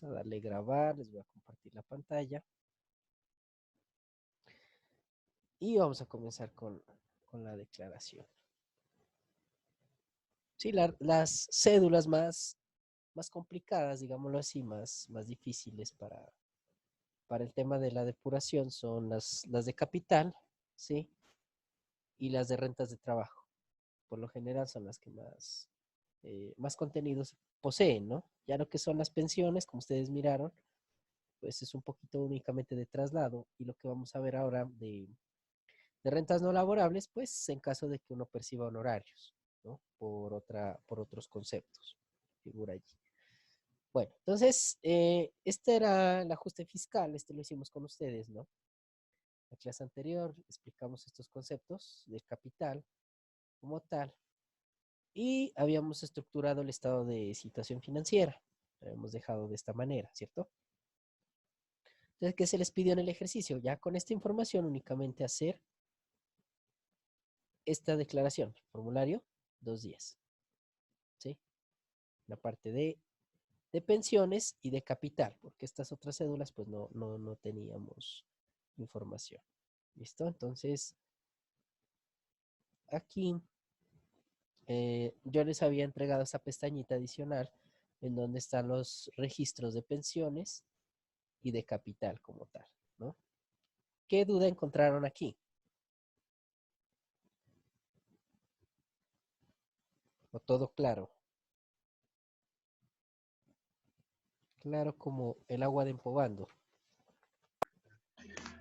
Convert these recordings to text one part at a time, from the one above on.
Vamos a darle grabar, les voy a compartir la pantalla. Y vamos a comenzar con la declaración. Sí, las cédulas más complicadas, digámoslo así, más difíciles para el tema de la depuración son las de capital, ¿sí? Y las de rentas de trabajo. Por lo general son las que más contenidos poseen, ¿no? Ya lo que son las pensiones, como ustedes miraron, pues es un poquito únicamente de traslado. Y lo que vamos a ver ahora de rentas no laborables, pues en caso de que uno perciba honorarios, ¿no? Por otros conceptos. Figura allí. Bueno, entonces, este era el ajuste fiscal, este lo hicimos con ustedes, ¿no? La clase anterior explicamos estos conceptos del capital como tal y habíamos estructurado el estado de situación financiera. Lo habíamos dejado de esta manera, ¿cierto? Entonces, ¿qué se les pidió en el ejercicio? Ya con esta información únicamente hacer esta declaración, formulario 210, ¿sí? La parte de pensiones y de capital, porque estas otras cédulas pues no teníamos información. ¿Listo? Entonces, aquí yo les había entregado esa pestañita adicional en donde están los registros de pensiones y de capital como tal, ¿no? ¿Qué duda encontraron aquí? ¿O todo claro? Claro como el agua de Empobando.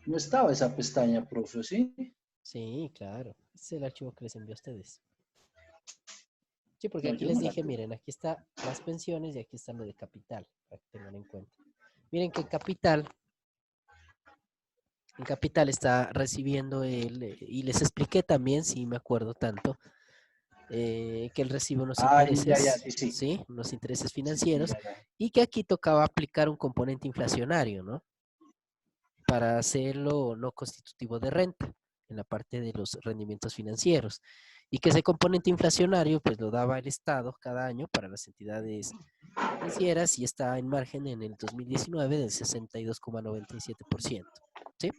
No estaba esa pestaña, profe, ¿sí? Sí, claro. Este es el archivo que les envió a ustedes. Sí, porque No, aquí yo les no la dije, tuve. miren, aquí está las pensiones y aquí está lo de capital, para que tengan en cuenta. Miren que en capital está recibiendo y les expliqué también, si me acuerdo tanto, que él recibe unos Ya, intereses, sí, sí. ¿sí? Unos intereses Sí, sí, financieros, ya. y que aquí tocaba aplicar un componente inflacionario, ¿no? Para hacerlo no constitutivo de renta en la parte de los rendimientos financieros. Y que ese componente inflacionario pues lo daba el Estado cada año para las entidades financieras y está en margen en el 2019 del 62,97%. ¿Sí?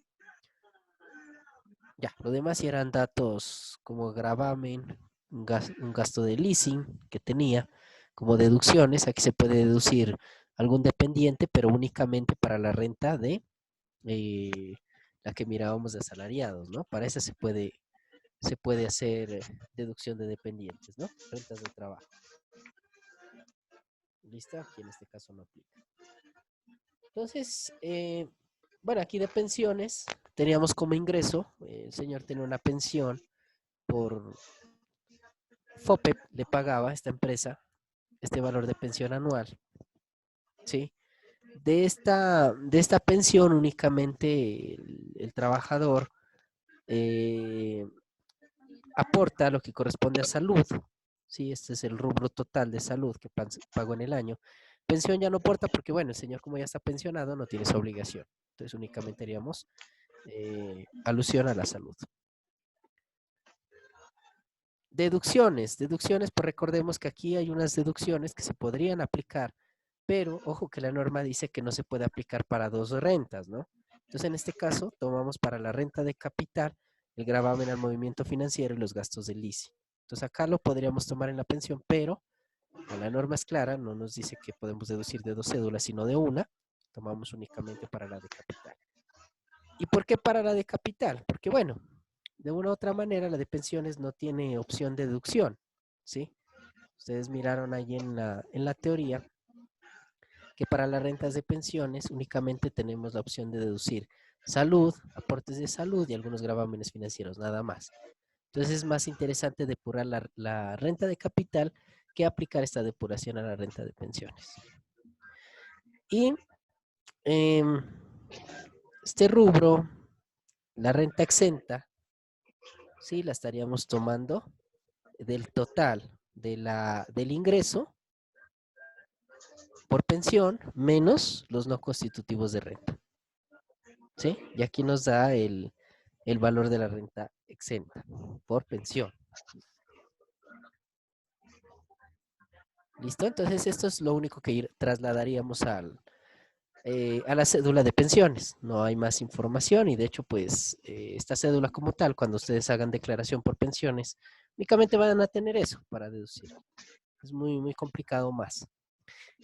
Ya, lo demás eran datos como gravamen, un gasto de leasing que tenía, como deducciones. Aquí se puede deducir algún dependiente, pero únicamente para la renta de eh, la que mirábamos de asalariados, ¿no? Para esa se puede hacer deducción de dependientes, ¿no? Rentas de trabajo. ¿Listo? Aquí en este caso no aplica. Entonces, bueno, aquí de pensiones teníamos como ingreso, el señor tenía una pensión por FOPEP, le pagaba a esta empresa este valor de pensión anual, ¿sí? De esta pensión únicamente el trabajador eh, aporta lo que corresponde a salud, ¿sí? Este es el rubro total de salud que pagó en el año. Pensión ya no aporta porque, bueno, el señor como ya está pensionado no tiene esa obligación. Entonces únicamente haríamos alusión a la salud. Deducciones, pues recordemos que aquí hay unas deducciones que se podrían aplicar, pero ojo que la norma dice que no se puede aplicar para dos rentas, ¿no? Entonces en este caso tomamos para la renta de capital el gravamen al movimiento financiero y los gastos del leasing. Entonces acá lo podríamos tomar en la pensión, pero la norma es clara, no nos dice que podemos deducir de dos cédulas, sino de una. Tomamos únicamente para la de capital. ¿Y por qué para la de capital? Porque bueno, de una u otra manera la de pensiones no tiene opción de deducción, ¿sí? Ustedes miraron ahí en la teoría que para las rentas de pensiones únicamente tenemos la opción de deducir salud, aportes de salud y algunos gravámenes financieros, nada más. Entonces es más interesante depurar la renta de capital que aplicar esta depuración a la renta de pensiones. Y em, este rubro, la renta exenta, sí, la estaríamos tomando del total del ingreso por pensión menos los no constitutivos de renta. ¿Sí? Y aquí nos da el valor de la renta exenta por pensión. ¿Listo? Entonces esto es lo único que trasladaríamos a la cédula de pensiones. No hay más información y de hecho, pues, esta cédula como tal, cuando ustedes hagan declaración por pensiones, únicamente van a tener eso para deducir. Es muy, muy complicado más.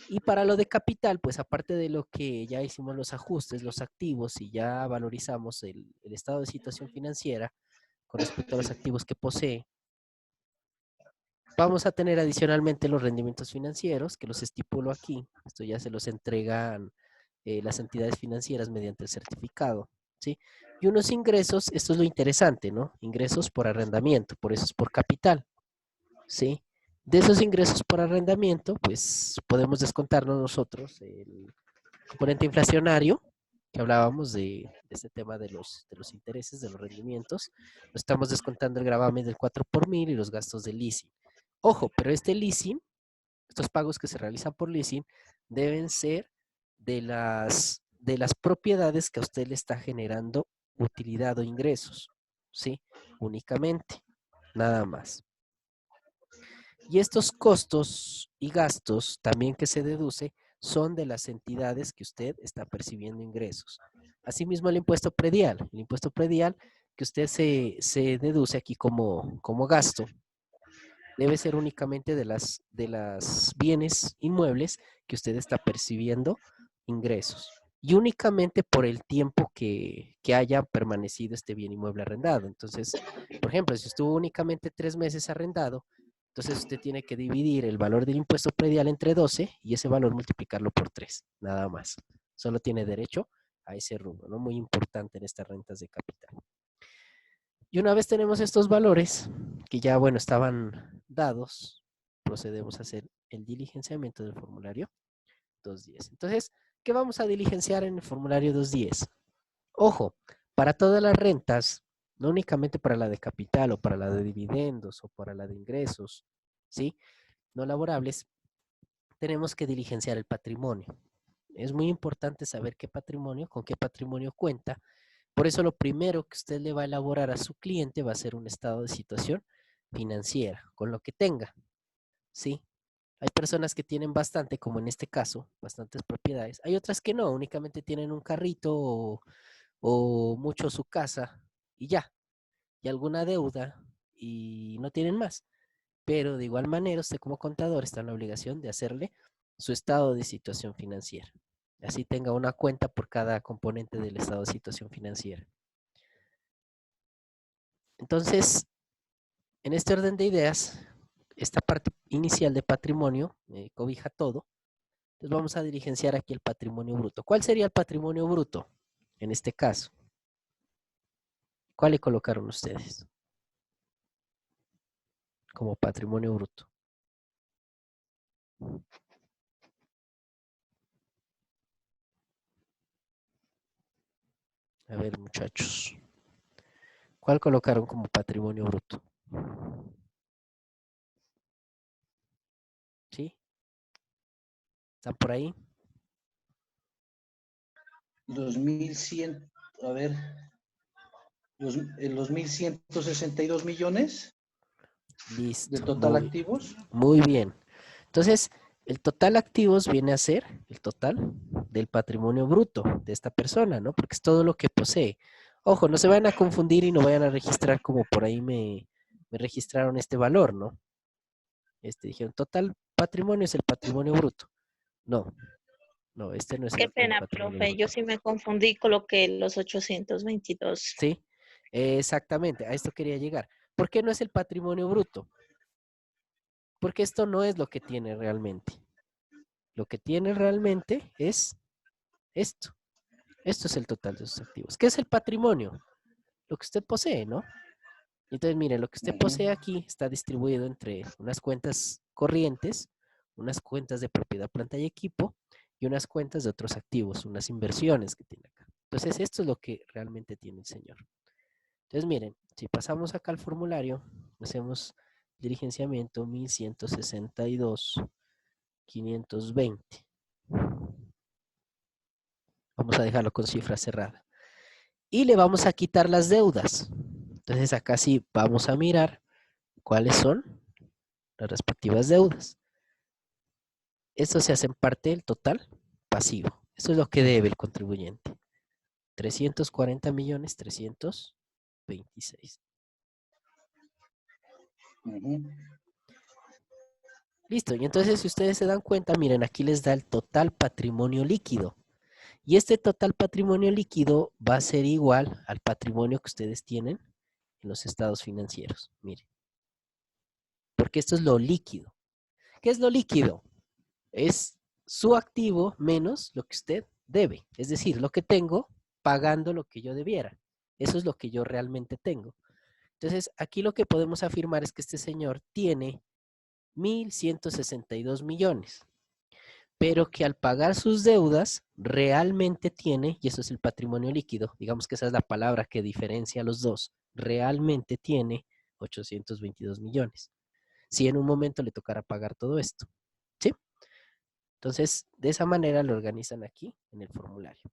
Y para lo de capital, pues aparte de lo que ya hicimos los ajustes, los activos y ya valorizamos el estado de situación financiera con respecto a los activos que posee, vamos a tener adicionalmente los rendimientos financieros, que los estipulo aquí. Esto ya se los entregan las entidades financieras mediante el certificado, ¿sí? Y unos ingresos, esto es lo interesante, ¿no? Ingresos por arrendamiento, por eso es por capital, ¿sí? De esos ingresos por arrendamiento, pues podemos descontarnos nosotros el componente inflacionario, que hablábamos de este tema de los intereses, de los rendimientos. Lo estamos descontando el gravamen del 4 por mil y los gastos de leasing. Ojo, pero este leasing, estos pagos que se realizan por leasing, deben ser de las propiedades que a usted le está generando utilidad o ingresos, ¿sí? Únicamente, nada más. Y estos costos y gastos también que se deduce son de las entidades que usted está percibiendo ingresos. Asimismo, el impuesto predial que usted se deduce aquí como gasto, debe ser únicamente de las bienes inmuebles que usted está percibiendo ingresos. Y únicamente por el tiempo que haya permanecido este bien inmueble arrendado. Entonces, por ejemplo, si estuvo únicamente 3 meses arrendado, entonces usted tiene que dividir el valor del impuesto predial entre 12 y ese valor multiplicarlo por 3, nada más. Solo tiene derecho a ese rubro, ¿no? Muy importante en estas rentas de capital. Y una vez tenemos estos valores, que ya, bueno, estaban dados, procedemos a hacer el diligenciamiento del formulario 210. Entonces, ¿qué vamos a diligenciar en el formulario 210? Ojo, para todas las rentas, no únicamente para la de capital o para la de dividendos o para la de ingresos, ¿sí? No laborables, tenemos que diligenciar el patrimonio. Es muy importante saber qué patrimonio, con qué patrimonio cuenta. Por eso lo primero que usted le va a elaborar a su cliente va a ser un estado de situación financiera, con lo que tenga, ¿sí? Hay personas que tienen bastante, como en este caso, bastantes propiedades. Hay otras que no, únicamente tienen un carrito o mucho su casa y ya, y alguna deuda y no tienen más. Pero de igual manera, usted como contador está en la obligación de hacerle su estado de situación financiera. Así tenga una cuenta por cada componente del estado de situación financiera. Entonces, en este orden de ideas, esta parte inicial de patrimonio cobija todo. Entonces vamos a diligenciar aquí el patrimonio bruto. ¿Cuál sería el patrimonio bruto en este caso? ¿Cuál le colocaron ustedes como patrimonio bruto? A ver, muchachos. ¿Cuál colocaron como patrimonio bruto? ¿Sí? ¿Están por ahí? 2100, a ver, los 1162 millones de Listo. total activos. Muy bien. Entonces, el total activos viene a ser el total del patrimonio bruto de esta persona, ¿no? Porque es todo lo que posee. Ojo, no se van a confundir y no vayan a registrar como por ahí me registraron este valor, ¿no? Dijeron, total patrimonio es el patrimonio bruto. No, no, este no es Qué el pena, patrimonio profe. Yo bruto. sí me confundí, coloqué los 822. ¿Sí? Exactamente, a esto quería llegar. ¿Por qué no es el patrimonio bruto? Porque esto no es lo que tiene realmente. Lo que tiene realmente es esto. Esto es el total de sus activos. ¿Qué es el patrimonio? Lo que usted posee, ¿no? Entonces, mire, lo que usted Ujú. posee aquí está distribuido entre unas cuentas corrientes, unas cuentas de propiedad, planta y equipo, y unas cuentas de otros activos, unas inversiones que tiene acá. Entonces, esto es lo que realmente tiene el señor. Entonces, miren, si pasamos acá al formulario, hacemos diligenciamiento 1162,520. Vamos a dejarlo con cifra cerrada. Y le vamos a quitar las deudas. Entonces acá sí vamos a mirar cuáles son las respectivas deudas. Esto se hace en parte del total pasivo. Eso es lo que debe el contribuyente. 340.326.000. Listo. Y entonces, si ustedes se dan cuenta, miren, aquí les da el total patrimonio líquido. Y este total patrimonio líquido va a ser igual al patrimonio que ustedes tienen en los estados financieros. Miren. Porque esto es lo líquido. ¿Qué es lo líquido? Es su activo menos lo que usted debe. Es decir, lo que tengo pagando lo que yo debiera. Eso es lo que yo realmente tengo. Entonces, aquí lo que podemos afirmar es que este señor tiene 1.162 millones, pero que al pagar sus deudas realmente tiene, y eso es el patrimonio líquido, digamos que esa es la palabra que diferencia a los dos, realmente tiene 822 millones. Si en un momento le tocara pagar todo esto, ¿sí? Entonces, de esa manera lo organizan aquí en el formulario.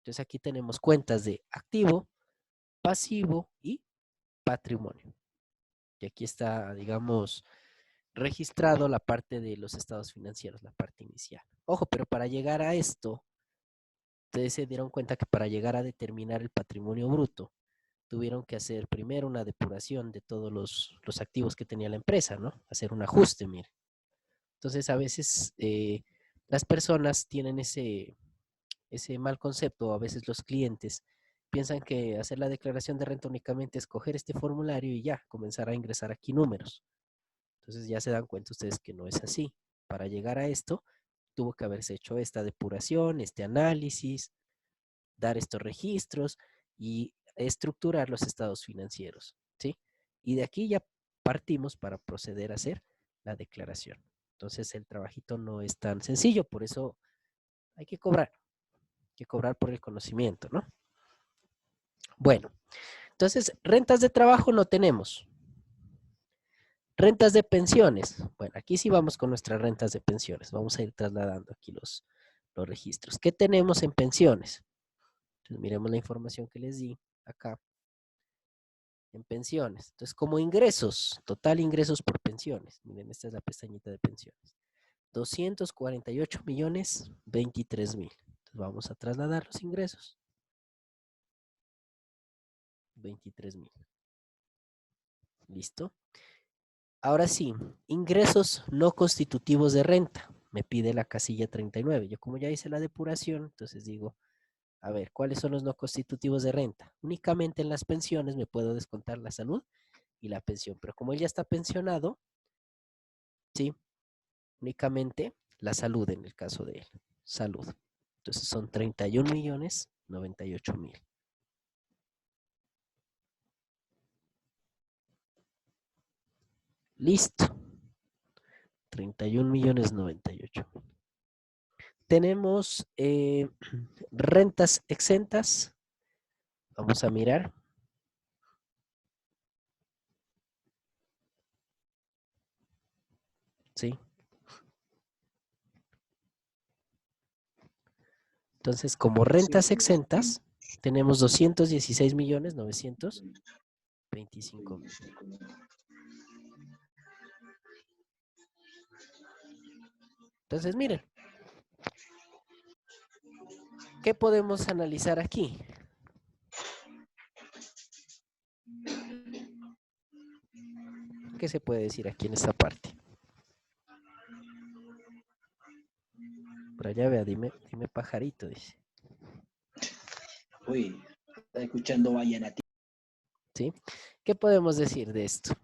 Entonces, aquí tenemos cuentas de activo, pasivo y patrimonio. Y aquí está, digamos, registrado la parte de los estados financieros, la parte inicial. Ojo, pero para llegar a esto, ustedes se dieron cuenta que para llegar a determinar el patrimonio bruto, tuvieron que hacer primero una depuración de todos los activos que tenía la empresa, ¿no? Hacer un ajuste, mire. Entonces, a veces las personas tienen ese mal concepto, o a veces los clientes piensan que hacer la declaración de renta únicamente es coger este formulario y ya, comenzar a ingresar aquí números. Entonces ya se dan cuenta ustedes que no es así. Para llegar a esto, tuvo que haberse hecho esta depuración, este análisis, dar estos registros y estructurar los estados financieros, ¿sí? Y de aquí ya partimos para proceder a hacer la declaración. Entonces el trabajito no es tan sencillo, por eso hay que cobrar por el conocimiento, ¿no? Bueno, entonces rentas de trabajo no tenemos. Rentas de pensiones. Bueno, aquí sí vamos con nuestras rentas de pensiones. Vamos a ir trasladando aquí los registros. ¿Qué tenemos en pensiones? Entonces miremos la información que les di acá. En pensiones. Entonces, como ingresos, total ingresos por pensiones. Miren, esta es la pestañita de pensiones. 248.023.000. Entonces vamos a trasladar los ingresos. 23.000. ¿Listo? Ahora sí, ingresos no constitutivos de renta. Me pide la casilla 39. Yo como ya hice la depuración, entonces digo, a ver, ¿cuáles son los no constitutivos de renta? Únicamente en las pensiones me puedo descontar la salud y la pensión. Pero como él ya está pensionado, sí, únicamente la salud en el caso de él. Salud. Entonces son 31.098.000. Listo. 31.098.000. Tenemos rentas exentas. Vamos a mirar. ¿Sí? Entonces, como rentas exentas, tenemos 216.925.000. Entonces, miren, ¿qué podemos analizar aquí? ¿Qué se puede decir aquí en esta parte? Por allá vea, dime pajarito, dice. Uy, está escuchando vallenatito. ¿Sí? ¿Qué podemos decir de esto?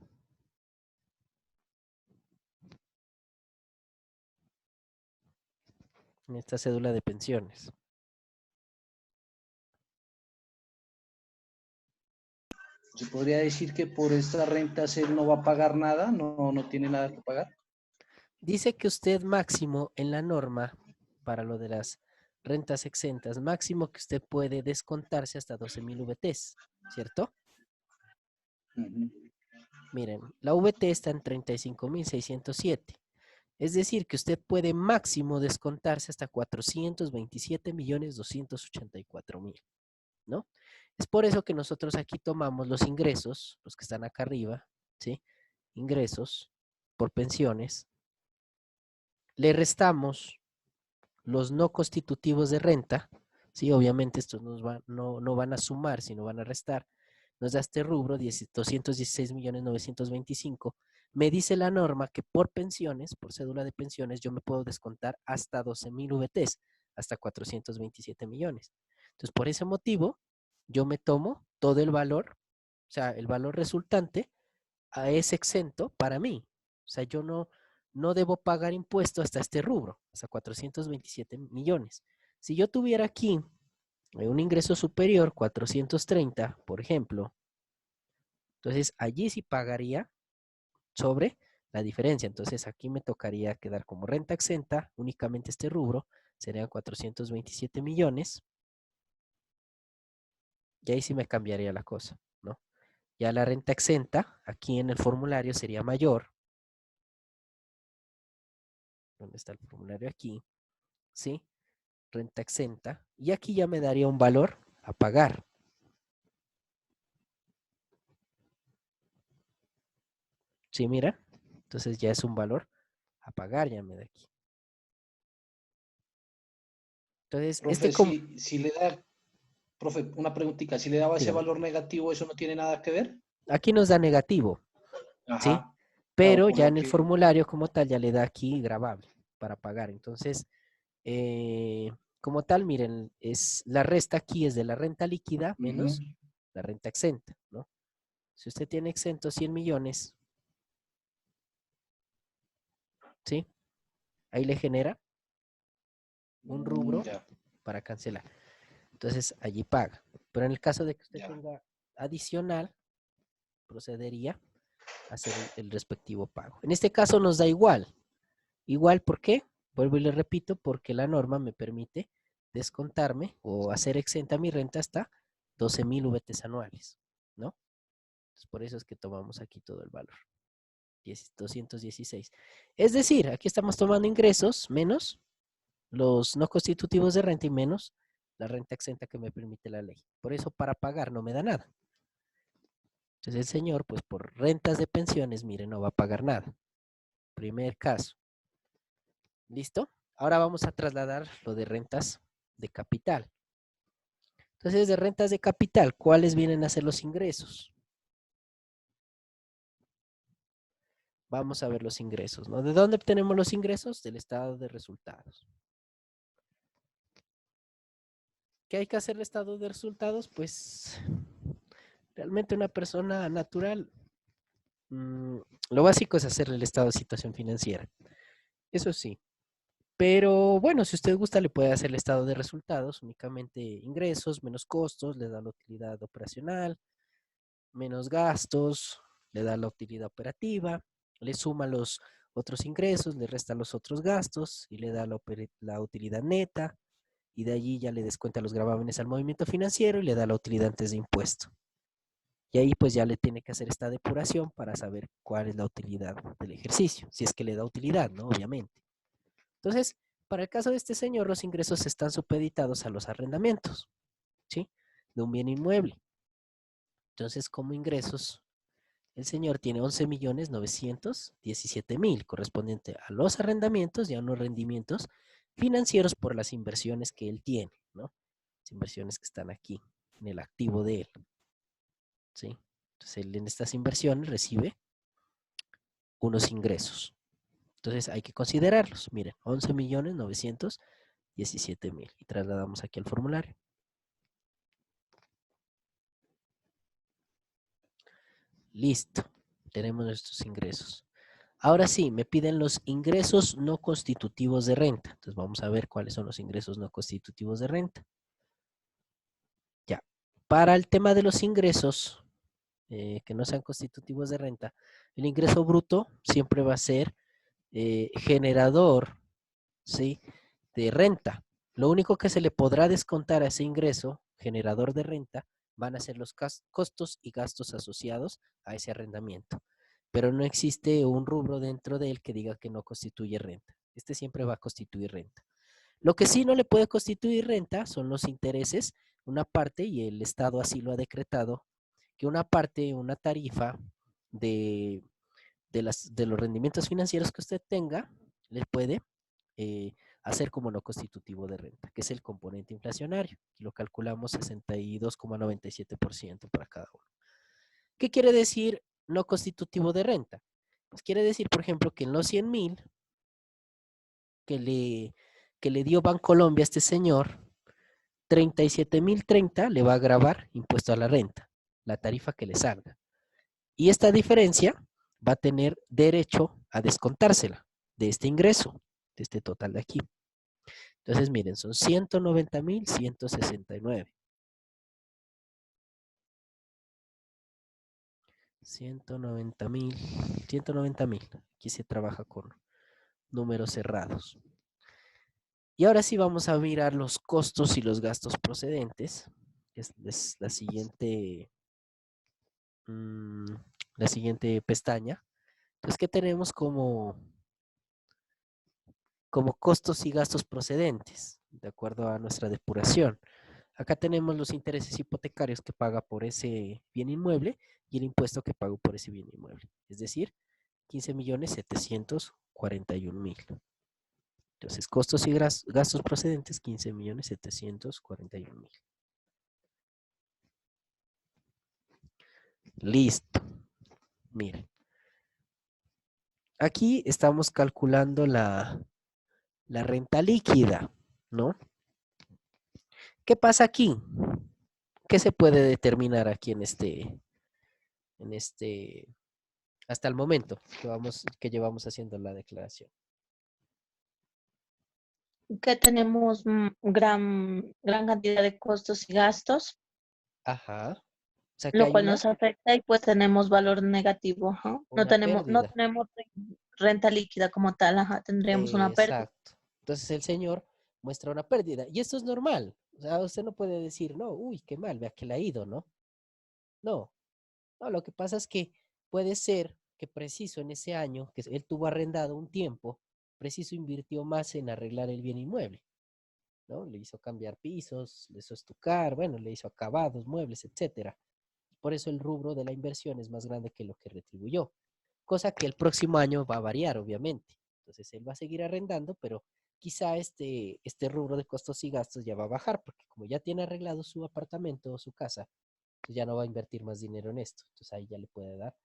En esta cédula de pensiones. ¿Se podría decir que por estas rentas él no va a pagar nada? ¿No tiene nada que pagar? Dice que usted máximo en la norma, para lo de las rentas exentas, máximo que usted puede descontarse hasta 12.000 VTs, ¿cierto? Miren, la VT está en 35.607. Es decir, que usted puede máximo descontarse hasta 427.284.000, ¿no? Es por eso que nosotros aquí tomamos los ingresos, los que están acá arriba, ¿sí? Ingresos por pensiones. Le restamos los no constitutivos de renta, ¿sí? Obviamente estos no van a sumar, sino van a restar. Nos da este rubro, 216.925.000. Me dice la norma que por pensiones, por cédula de pensiones, yo me puedo descontar hasta 12.000 VTs, hasta 427 millones. Entonces, por ese motivo, yo me tomo todo el valor, o sea, el valor resultante es exento para mí. O sea, yo no debo pagar impuesto hasta este rubro, hasta 427 millones. Si yo tuviera aquí un ingreso superior, 430, por ejemplo, entonces allí sí pagaría sobre la diferencia. Entonces aquí me tocaría quedar como renta exenta, únicamente este rubro, serían 427 millones. Y ahí sí me cambiaría la cosa, ¿no? Ya la renta exenta, aquí en el formulario sería mayor. ¿Dónde está el formulario? Aquí, ¿sí? Renta exenta. Y aquí ya me daría un valor a pagar. ¿Sí, mira? Entonces ya es un valor a pagar, ya me da aquí. Entonces, Profe, si le da, profe, una preguntita, si le daba ese dígame, valor negativo, ¿eso no tiene nada que ver? aquí nos da negativo, ¿sí? Ajá, claro, Pero por ya lo en el que... formulario como tal ya le da aquí grabable para pagar. Entonces, como tal, miren, es la resta aquí es de la renta líquida Ujú. menos la renta exenta, ¿no? Si usted tiene exento 100 millones, ¿sí? Ahí le genera un rubro Ya, para cancelar. Entonces, allí paga. Pero en el caso de que usted ya. tenga adicional, procedería a hacer el respectivo pago. En este caso nos da igual. Igual, ¿por qué? Vuelvo y le repito, porque la norma me permite descontarme o hacer exenta mi renta hasta 12.000 VTs anuales, ¿no? Entonces, por eso es que tomamos aquí todo el valor. 216. Es decir, aquí estamos tomando ingresos menos los no constitutivos de renta y menos la renta exenta que me permite la ley. Por eso para pagar no me da nada. Entonces el señor, pues por rentas de pensiones, mire, no va a pagar nada. Primer caso. ¿Listo? Ahora vamos a trasladar lo de rentas de capital. Entonces, de rentas de capital, ¿cuáles vienen a ser los ingresos? Vamos a ver los ingresos, ¿no? ¿De dónde obtenemos los ingresos? Del estado de resultados. ¿Qué hay que hacer el estado de resultados? Pues realmente una persona natural, lo básico es hacer el estado de situación financiera. Eso sí. Pero bueno, si usted gusta, le puede hacer el estado de resultados, únicamente ingresos, menos costos, le da la utilidad operacional, menos gastos, le da la utilidad operativa, le suma los otros ingresos, le resta los otros gastos y le da la utilidad neta y de allí ya le descuenta los gravámenes al movimiento financiero y le da la utilidad antes de impuesto. Y ahí pues ya le tiene que hacer esta depuración para saber cuál es la utilidad del ejercicio, si es que le da utilidad, ¿no? Obviamente. Entonces, para el caso de este señor, los ingresos están supeditados a los arrendamientos, ¿sí? De un bien inmueble. Entonces, como ingresos, el señor tiene 11.917.000 correspondiente a los arrendamientos y a unos rendimientos financieros por las inversiones que él tiene, ¿no? Las inversiones que están aquí en el activo de él, ¿sí? Entonces, él en estas inversiones recibe unos ingresos. Entonces, hay que considerarlos. Miren, 11.917.000 y trasladamos aquí al formulario. Listo, tenemos nuestros ingresos. Ahora sí, me piden los ingresos no constitutivos de renta. Entonces vamos a ver cuáles son los ingresos no constitutivos de renta. Ya, para el tema de los ingresos que no sean constitutivos de renta, el ingreso bruto siempre va a ser generador, ¿sí? De renta. Lo único que se le podrá descontar a ese ingreso generador de renta van a ser los costos y gastos asociados a ese arrendamiento. Pero no existe un rubro dentro de él que diga que no constituye renta. Este siempre va a constituir renta. Lo que sí no le puede constituir renta son los intereses, una parte, y el Estado así lo ha decretado, que una parte, una tarifa de los rendimientos financieros que usted tenga, le puede a ser como no constitutivo de renta, que es el componente inflacionario. Y lo calculamos 62,97% para cada uno. ¿Qué quiere decir no constitutivo de renta? Pues quiere decir, por ejemplo, que en los 100,000 que le dio Bancolombia a este señor, 37,030 le va a gravar impuesto a la renta, la tarifa que le salga. Y esta diferencia va a tener derecho a descontársela de este ingreso, de este total de aquí. Entonces, miren, son 190,169. 190,000. Aquí se trabaja con números cerrados. Y ahora sí vamos a mirar los costos y los gastos procedentes. Es la siguiente pestaña. Entonces, ¿qué tenemos como costos y gastos procedentes? De acuerdo a nuestra depuración. Acá tenemos los intereses hipotecarios que paga por ese bien inmueble y el impuesto que pago por ese bien inmueble. Es decir, 15,741,000. Entonces, costos y gastos procedentes, 15,741,000. Listo. Miren. Aquí estamos calculando la renta líquida, ¿no? ¿Qué pasa aquí? ¿Qué se puede determinar aquí en hasta el momento que llevamos haciendo la declaración? Que tenemos gran cantidad de costos y gastos, Ajá. O sea que lo hay cual nos afecta y pues tenemos valor negativo, ajá. No una pérdida. tenemos renta líquida como tal, ajá, tendríamos una pérdida. Exacto. Entonces el señor muestra una pérdida. Y esto es normal. O sea, usted no puede decir, no, uy, qué mal, vea que le ha ido, ¿no? No, no, lo que pasa es que puede ser que preciso en ese año, que él tuvo arrendado un tiempo, preciso invirtió más en arreglar el bien inmueble, ¿no? Le hizo cambiar pisos, le hizo estucar, bueno, le hizo acabados, muebles, etcétera. Por eso el rubro de la inversión es más grande que lo que retribuyó, cosa que el próximo año va a variar, obviamente. Entonces él va a seguir arrendando, pero quizá este rubro de costos y gastos ya va a bajar, porque como ya tiene arreglado su apartamento o su casa, pues ya no va a invertir más dinero en esto. Entonces ahí ya le puede dar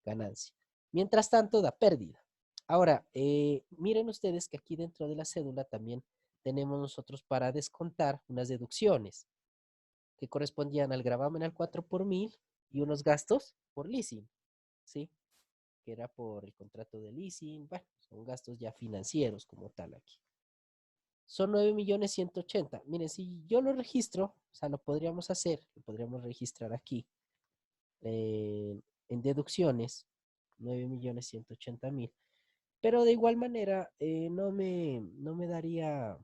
ganancia. Mientras tanto, da pérdida. Ahora, miren ustedes que aquí dentro de la cédula también tenemos nosotros para descontar unas deducciones que correspondían al gravamen al 4 por 1000 y unos gastos por leasing, ¿sí? Que era por el contrato de leasing, bueno, son gastos ya financieros como tal aquí. Son 9,180,000. Miren, si yo lo registro, o sea, lo podríamos hacer, lo podríamos registrar aquí en deducciones, 9,180,000. Pero de igual manera, no me daría,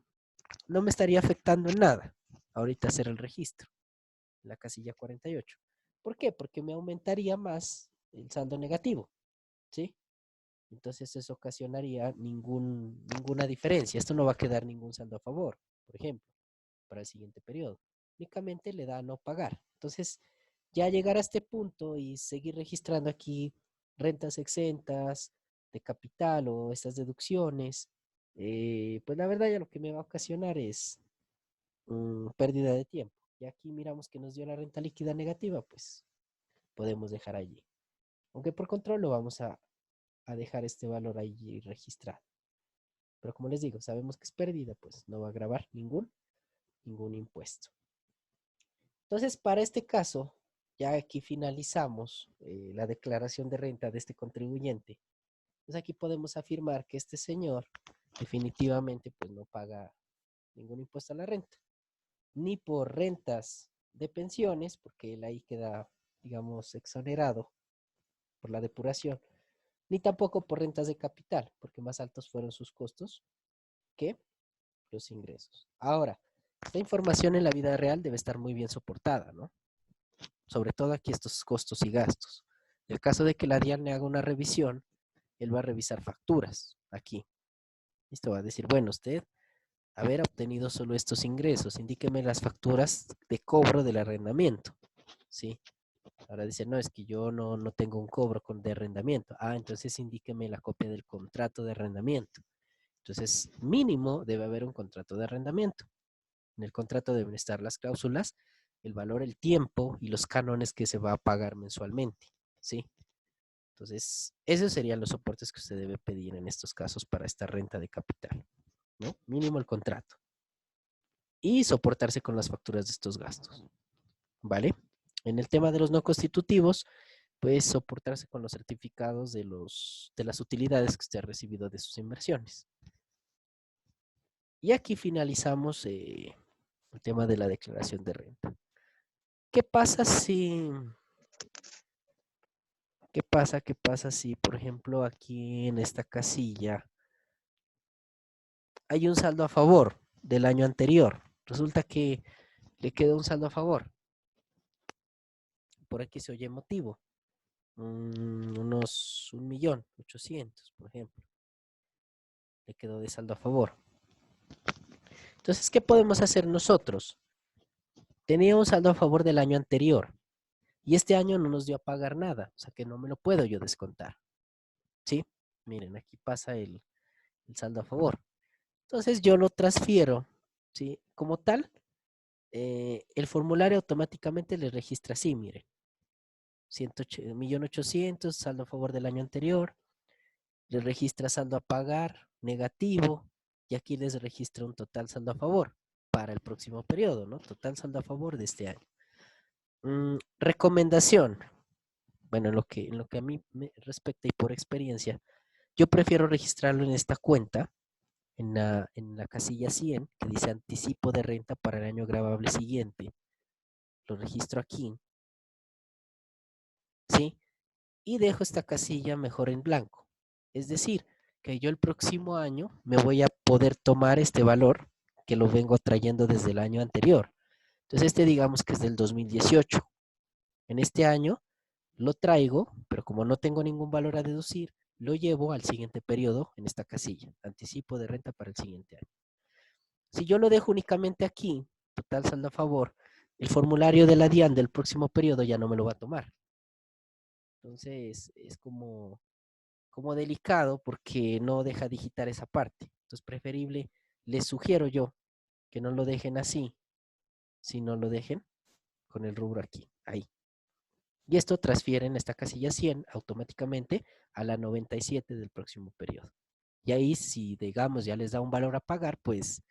no me estaría afectando en nada ahorita hacer el registro, la casilla 48. ¿Por qué? Porque me aumentaría más el saldo negativo, ¿sí? Entonces eso ocasionaría ninguna diferencia. Esto no va a quedar ningún saldo a favor, por ejemplo, para el siguiente periodo. Únicamente le da a no pagar. Entonces, ya llegar a este punto y seguir registrando aquí rentas exentas de capital o estas deducciones, pues la verdad ya lo que me va a ocasionar es pérdida de tiempo. Y aquí miramos que nos dio la renta líquida negativa, pues podemos dejar allí. Aunque por control lo vamos a dejar este valor ahí registrado. Pero como les digo, sabemos que es pérdida, pues no va a grabar ningún impuesto. Entonces, para este caso, ya aquí finalizamos la declaración de renta de este contribuyente. Pues aquí podemos afirmar que este señor definitivamente pues no paga ningún impuesto a la renta, ni por rentas de pensiones, porque él ahí queda, digamos, exonerado por la depuración, ni tampoco por rentas de capital, porque más altos fueron sus costos que los ingresos. Ahora, esta información en la vida real debe estar muy bien soportada, ¿no? Sobre todo aquí estos costos y gastos. En el caso de que la DIAN le haga una revisión, él va a revisar facturas aquí. Esto va a decir, bueno, usted haber obtenido solo estos ingresos, indíqueme las facturas de cobro del arrendamiento, ¿sí? Ahora dice, no, es que yo no tengo un cobro de arrendamiento. Ah, entonces indíqueme la copia del contrato de arrendamiento. Entonces, mínimo debe haber un contrato de arrendamiento. En el contrato deben estar las cláusulas, el valor, el tiempo y los cánones que se va a pagar mensualmente, ¿sí? Entonces, esos serían los soportes que usted debe pedir en estos casos para esta renta de capital, ¿no? Mínimo el contrato. Y soportarse con las facturas de estos gastos, ¿vale? En el tema de los no constitutivos, pues soportarse con los certificados de las utilidades que usted ha recibido de sus inversiones. Y aquí finalizamos el tema de la declaración de renta. ¿Qué pasa si, por ejemplo, aquí en esta casilla hay un saldo a favor del año anterior? Resulta que le queda un saldo a favor. Por aquí se oye motivo. Unos 1.800.000, por ejemplo. Le quedó de saldo a favor. Entonces, ¿qué podemos hacer nosotros? Tenía un saldo a favor del año anterior y este año no nos dio a pagar nada, o sea que no me lo puedo yo descontar. ¿Sí? Miren, aquí pasa el saldo a favor. Entonces yo lo transfiero, ¿sí? Como tal, el formulario automáticamente le registra así, miren. 1.800.000, saldo a favor del año anterior, le registra saldo a pagar, negativo, y aquí les registra un total saldo a favor para el próximo periodo, ¿no? Total saldo a favor de este año. Recomendación. Bueno, en lo que a mí me respecta y por experiencia, yo prefiero registrarlo en esta cuenta, en la casilla 100, que dice anticipo de renta para el año gravable siguiente. Lo registro aquí, ¿sí? Y dejo esta casilla mejor en blanco. Es decir, que yo el próximo año me voy a poder tomar este valor que lo vengo trayendo desde el año anterior. Entonces este digamos que es del 2018. En este año lo traigo, pero como no tengo ningún valor a deducir, lo llevo al siguiente periodo en esta casilla, anticipo de renta para el siguiente año. Si yo lo dejo únicamente aquí, total saldo a favor, el formulario de la DIAN del próximo periodo ya no me lo va a tomar. Entonces es como delicado porque no deja digitar esa parte. Entonces preferible, les sugiero yo que no lo dejen así, sino lo dejen con el rubro aquí, ahí. Y esto transfiere en esta casilla 100 automáticamente a la 97 del próximo periodo. Y ahí si digamos ya les da un valor a pagar, pues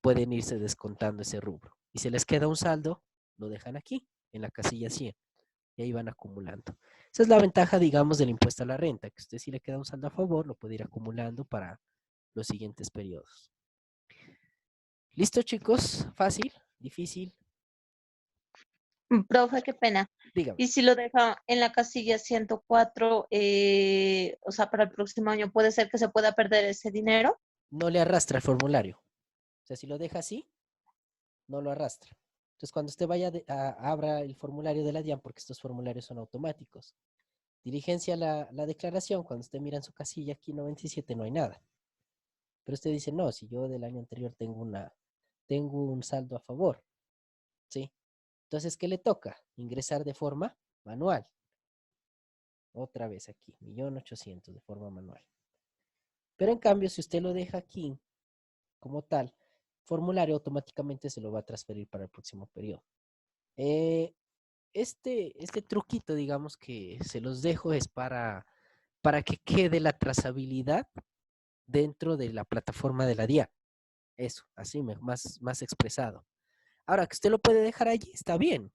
pueden irse descontando ese rubro. Y si les queda un saldo, lo dejan aquí, en la casilla 100. Y ahí van acumulando. Esa es la ventaja, digamos, del impuesto a la renta, que usted si le queda un saldo a favor, lo puede ir acumulando para los siguientes periodos. ¿Listo, chicos? ¿Fácil? ¿Difícil? Profe, qué pena. Dígame. Y si lo deja en la casilla 104, o sea, para el próximo año, ¿puede ser que se pueda perder ese dinero? No le arrastra el formulario. O sea, si lo deja así, no lo arrastra. Entonces, cuando usted vaya abra el formulario de la DIAN, porque estos formularios son automáticos, diligencia la declaración, cuando usted mira en su casilla aquí 97 no hay nada. Pero usted dice, no, si yo del año anterior tengo un saldo a favor, ¿sí? Entonces, ¿qué le toca? Ingresar de forma manual. Otra vez aquí, 1.800.000 de forma manual. Pero en cambio, si usted lo deja aquí como tal, formulario automáticamente se lo va a transferir para el próximo periodo. Este truquito, digamos que se los dejo, es para que quede la trazabilidad dentro de la plataforma de la DIA. Eso, así más expresado. Ahora, que usted lo puede dejar allí, está bien.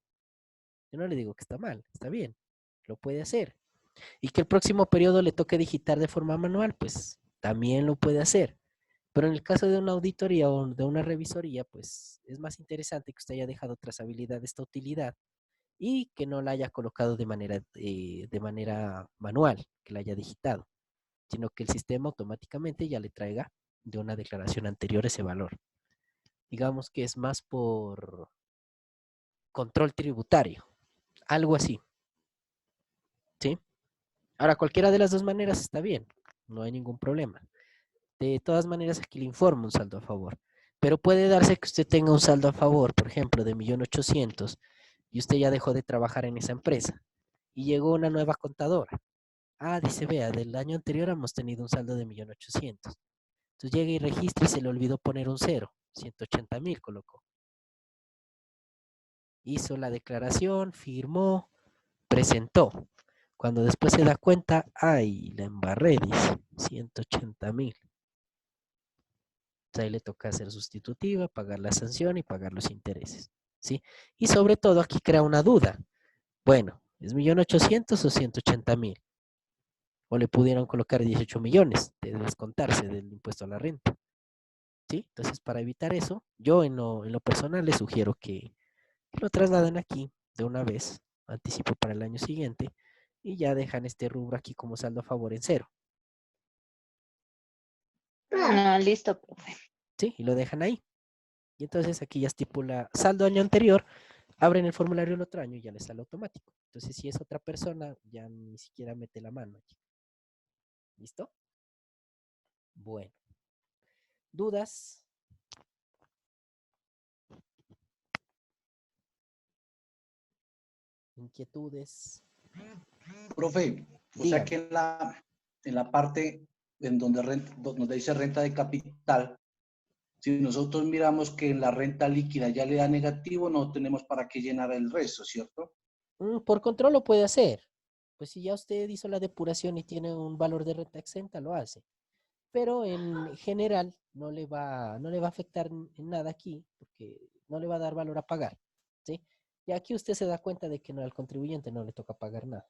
Yo no le digo que está mal, está bien. Lo puede hacer. Y que el próximo periodo le toque digitar de forma manual, pues también lo puede hacer. Pero en el caso de una auditoría o de una revisoría, pues es más interesante que usted haya dejado trazabilidad de esta utilidad y que no la haya colocado de manera manual, que la haya digitado, sino que el sistema automáticamente ya le traiga de una declaración anterior ese valor. Digamos que es más por control tributario, algo así, ¿sí? Ahora, cualquiera de las dos maneras está bien, no hay ningún problema. De todas maneras, aquí le informo un saldo a favor. Pero puede darse que usted tenga un saldo a favor, por ejemplo, de 1.800.000 y usted ya dejó de trabajar en esa empresa y llegó una nueva contadora. Ah, dice, vea, del año anterior hemos tenido un saldo de 1.800.000. Entonces llega y registra y se le olvidó poner un cero. 180.000 colocó. Hizo la declaración, firmó, presentó. Cuando después se da cuenta, ay, la embarré, dice, 180.000. Ahí le toca hacer sustitutiva, pagar la sanción y pagar los intereses, ¿sí? Y sobre todo aquí crea una duda. Bueno, ¿es 1.800.000 o 180.000? O le pudieron colocar 18 millones de descontarse del impuesto a la renta, ¿sí? Entonces, para evitar eso, yo en lo personal les sugiero que lo trasladen aquí de una vez, anticipo para el año siguiente, y ya dejan este rubro aquí como saldo a favor en cero, No, listo, profe. ¿sí? Y lo dejan ahí. Y entonces aquí ya estipula saldo año anterior, abren el formulario el otro año y ya les sale automático. Entonces, si es otra persona, ya ni siquiera mete la mano aquí. ¿Listo? Bueno. ¿Dudas? ¿Inquietudes? Profe, o sea que Dígame. en la parte en donde dice renta de capital, si nosotros miramos que en la renta líquida ya le da negativo, no tenemos para qué llenar el resto, ¿cierto? Por control lo puede hacer. Pues si ya usted hizo la depuración y tiene un valor de renta exenta, lo hace. Pero en general no le va a afectar en nada aquí, porque no le va a dar valor a pagar, ¿sí? Y aquí usted se da cuenta de que no, al contribuyente no le toca pagar nada.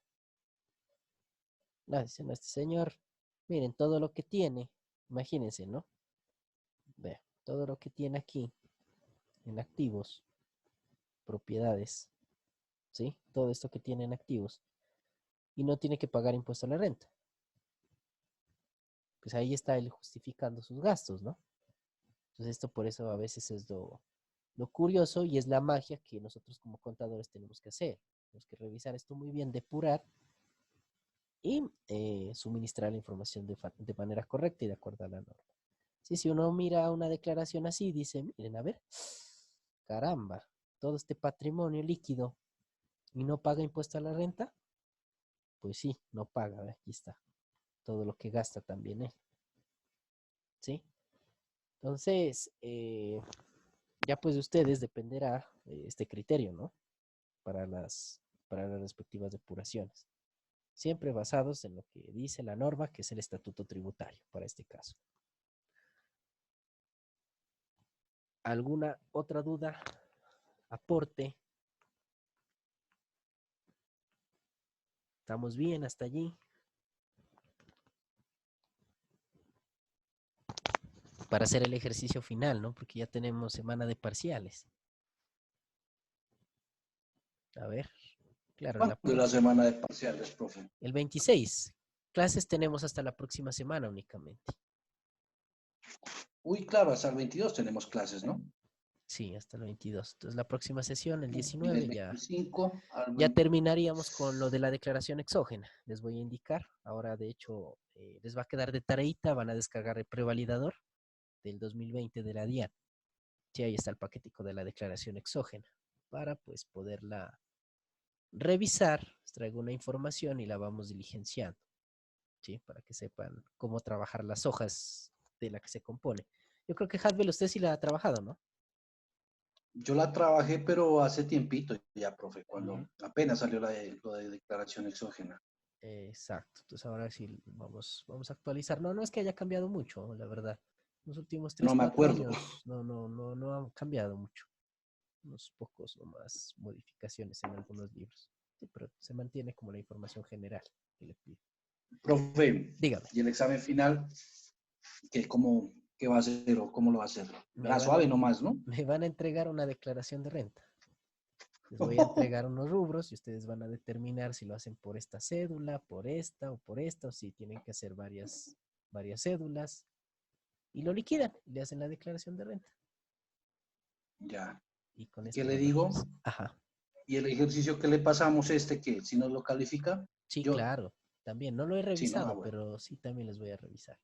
No, dice, no, este señor, miren, todo lo que tiene, imagínense, ¿no? Vea, todo lo que tiene aquí en activos, propiedades, ¿sí? Todo esto que tiene en activos, y no tiene que pagar impuesto a la renta. Pues ahí está él justificando sus gastos, ¿no? Entonces esto por eso a veces es lo curioso y es la magia que nosotros como contadores tenemos que hacer. Tenemos que revisar esto muy bien, depurar y suministrar la información de manera correcta y de acuerdo a la norma. Sí, si uno mira una declaración así, dice, miren, a ver, caramba, todo este patrimonio líquido y no paga impuesto a la renta, pues sí, no paga, aquí está, todo lo que gasta también él, ¿sí? Entonces, ya pues de ustedes dependerá este criterio, ¿no? Para las respectivas depuraciones. Siempre basados en lo que dice la norma, que es el estatuto tributario, para este caso. ¿Alguna otra duda? ¿Aporte? ¿Estamos bien hasta allí? Para hacer el ejercicio final, ¿no? Porque ya tenemos semana de parciales. A ver, claro, ¿Cuándo es la semana de parciales, profe? el 26. Clases tenemos hasta la próxima semana únicamente. Uy, claro, hasta el 22 tenemos clases, ¿no? Sí, hasta el 22. Entonces la próxima sesión, el Y del 19, ya, 25 al ya 20. terminaríamos con lo de la declaración exógena. Les voy a indicar. Ahora, de hecho, les va a quedar de tareita. Van a descargar el prevalidador del 2020 de la DIAN. Sí, ahí está el paquetico de la declaración exógena para pues poderla revisar. Les traigo una información y la vamos diligenciando, ¿sí? Para que sepan cómo trabajar las hojas de la que se compone. Yo creo que Hadbel usted sí la ha trabajado, ¿no? Yo la trabajé, pero hace tiempito ya, profe, Ujú. cuando apenas salió lo de declaración exógena. Exacto. Entonces ahora sí vamos a actualizar. No, no es que haya cambiado mucho, la verdad. Los últimos 3 No me 4 acuerdo. años no ha cambiado mucho. Unos pocos nomás modificaciones en algunos libros. Sí, pero se mantiene como la información general que le pido. Profe, Dígame, y el examen final, ¿qué va a hacer o cómo lo va a hacer? me Ah, van a, suave nomás, ¿no? me van a entregar una declaración de renta. Les voy a entregar unos rubros y ustedes van a determinar si lo hacen por esta cédula, por esta o si tienen que hacer varias cédulas y lo liquidan, le hacen la declaración de renta Ya. y con ¿Y qué esto le van a digo? revisar. Ajá, Y el ejercicio que le pasamos, que si nos lo califica, sí, yo, claro, también. No lo he sí, ¿no? Ah, revisado, bueno. pero sí también les voy a revisar.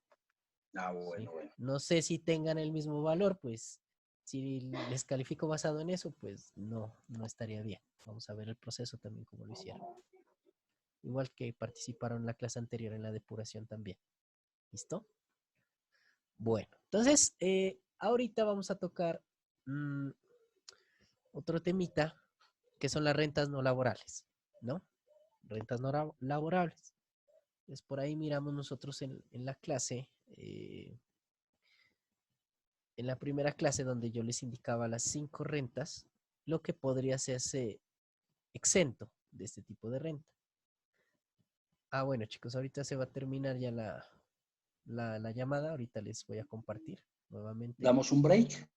Ah, ¿Sí? bueno, bueno. No sé si tengan el mismo valor, pues si les califico basado en eso, pues no estaría bien. Vamos a ver el proceso también como lo hicieron. Igual que participaron en la clase anterior en la depuración también. ¿Listo? Bueno, entonces, ahorita vamos a tocar otro temita, que son las rentas no laborales, ¿no? Rentas no laborables. Entonces, por ahí miramos nosotros en la clase, en la primera clase donde yo les indicaba las 5 rentas, lo que podría hacerse exento de este tipo de renta. Ah, bueno, chicos, ahorita se va a terminar ya la llamada. Ahorita les voy a compartir nuevamente. Damos un break.